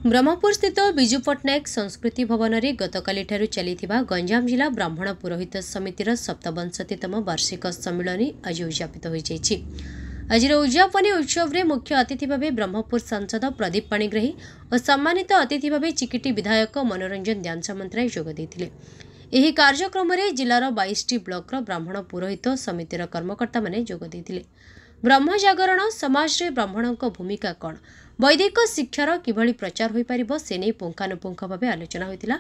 ब्रह्मपुर स्थित विजु पट्टनायक संस्कृति भवन में गतकाली चली गंजाम जिला ब्राह्मण पुरोहित समितिर सप्तवंशतितम वार्षिक सम्मिलन आज उद्यापित हो आज उद्यापनी उत्सव में मुख्य अतिथि भाव ब्रह्मपुर सांसद प्रदीप पाणिग्राही और सम्मानित अतिथि भाव चिकिटी विधायक मनोरंजन ध्यान सामंतराय जोगदेइथिले। एही कार्यक्रम में जिलार 22टी ब्लॉक ब्राह्मण पुरोहित समितिर कर्मकर्ता माने जोगदेइथिले। ब्रह्म जागरण समाज रे ब्राह्मणों भूमिका कौन, वैदिक शिक्षार किभली प्रचार हो पारिबो से नहीं पुंखानुपुंख भाव आलोचना होइतिला।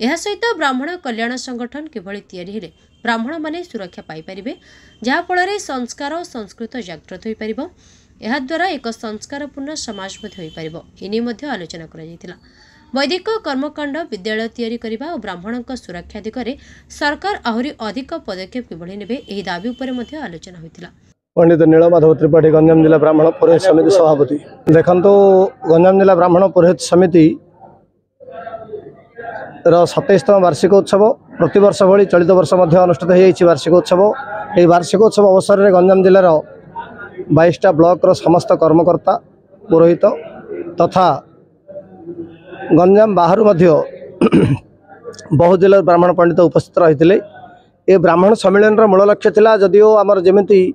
एहा सहित ब्राह्मण कल्याण संगठन किभली तयारी हेले ब्राह्मण माने सुरक्षा पाई परिबे, जहा फल संस्कार और संस्कृत जागृत हो पारिबो। एहा द्वारा एक संस्कारपूर्ण समाज मध्ये होई पारिबो, एने मध्ये आलोचना करा जायतिला। वैदिक कर्मकांड विद्यालय तैयारी करबा और ब्राह्मणों सुरक्षा दिगरे सरकार आहुरी अधिक पदक्षेप किभली नेबे एही दाबी उपरे मध्ये आलोचना होइतिला। पंडित नीलमाधव त्रिपाठी गंजाम जिला ब्राह्मण पुरोहित समिति सभापति। देखो गंजाम जिला ब्राह्मण पुरोहित समिति 27तम वार्षिक उत्सव प्रतिवर्ष भली चलित वर्ष अनुष्ठित हो वार्षिक उत्सव। ये वार्षिक उत्सव अवसर में गंजाम जिलार 22टा ब्लॉक समस्त कर्मकर्ता पुरोहित तथा गंजाम बाहर बहु जिला ब्राह्मण पंडित उपस्थित रही। ये ब्राह्मण सम्मेलन मूल लक्ष्य थिला जदिओ आमर जमिति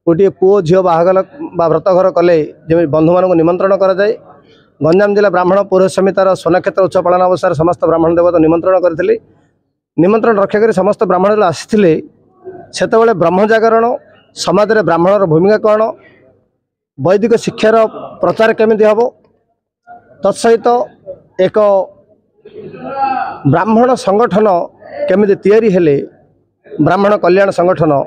गोटे पुओ झील बाहागल व्रतघर कले जमी बंधु मान निमंत्रण कराए। गंजाम जिला ब्राह्मण पुरोहित समितार सोनाक्षेत्र उत्सव पालन अवसर समस्त ब्राह्मण देवता निमंत्रण करथिले। निमंत्रण रक्षा कर समस्त ब्राह्मण आसिथिले। सेतेबेले ब्रह्म जागरण समाज रे ब्राह्मणर भूमिका कौन, वैदिक शिक्षार प्रचार केमिति हबो, तत्सहित एक ब्राह्मण संगठन केमिति तैयारी हेले ब्राह्मण कल्याण संगठन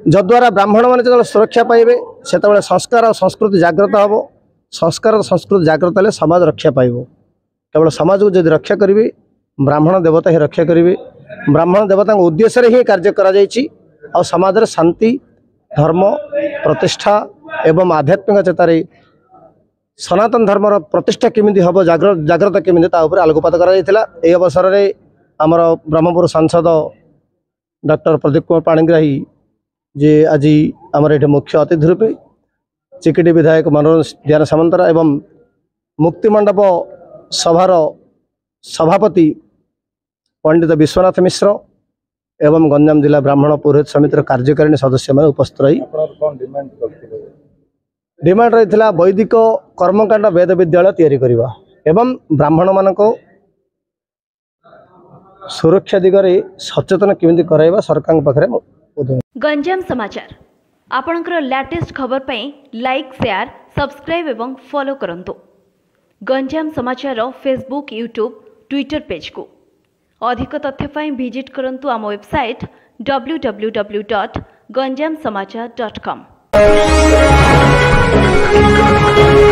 जद्वारा ब्राह्मण मान जो सुरक्षा पाइबे सेतेबेले संस्कार और संस्कृति जागृत हम। संस्कार और संस्कृति जागृत हेले समाज रक्षा पाइबो। केवल समाज को जदि रक्षा करिवे ब्राह्मण देवता ही रक्षा करिवे। ब्राह्मण देवता उद्देश्य रे ही कार्य करा जायछि और समाज रे शांति धर्म प्रतिष्ठा एवं आध्यात्मिक चेतारे सनातन धर्मर प्रतिष्ठा केमिति हबो जागृत केमिति ता ऊपर आलोकपात करा जायतिला। एही अवसर रे हमर ब्रह्मपुर सांसद डॉक्टर प्रदीप कुमार पाणिग्राही जे आज आमर ये मुख्य अतिथि रूपे चिकिटी विधायक मनोरंजन ध्यान सामंतराय एवं मुक्तिमंडप सभार सभापति पंडित विश्वनाथ मिश्र एवं गंजाम जिला ब्राह्मण पुरोहित समितिर कार्यकारिणी सदस्य मैंने उपस्थित रही डिमांड रही वैदिक कर्मकांड वेद विद्यालय तैयारी करवा एवं ब्राह्मण मानक सुरक्षा दिगरे सचेतन केमिति कराइबा सरकार पाखरे। गंजाम समाचार आपणकर लेटेस्ट खबर पाई लाइक शेयर सब्सक्राइब एवं फॉलो करंतु। गंजाम समाचार फेसबुक यूट्यूब ट्विटर पेज को अधिक तथ्य पाई विजिट करंतु आम वेबसाइट www.ganjamsamachar.com।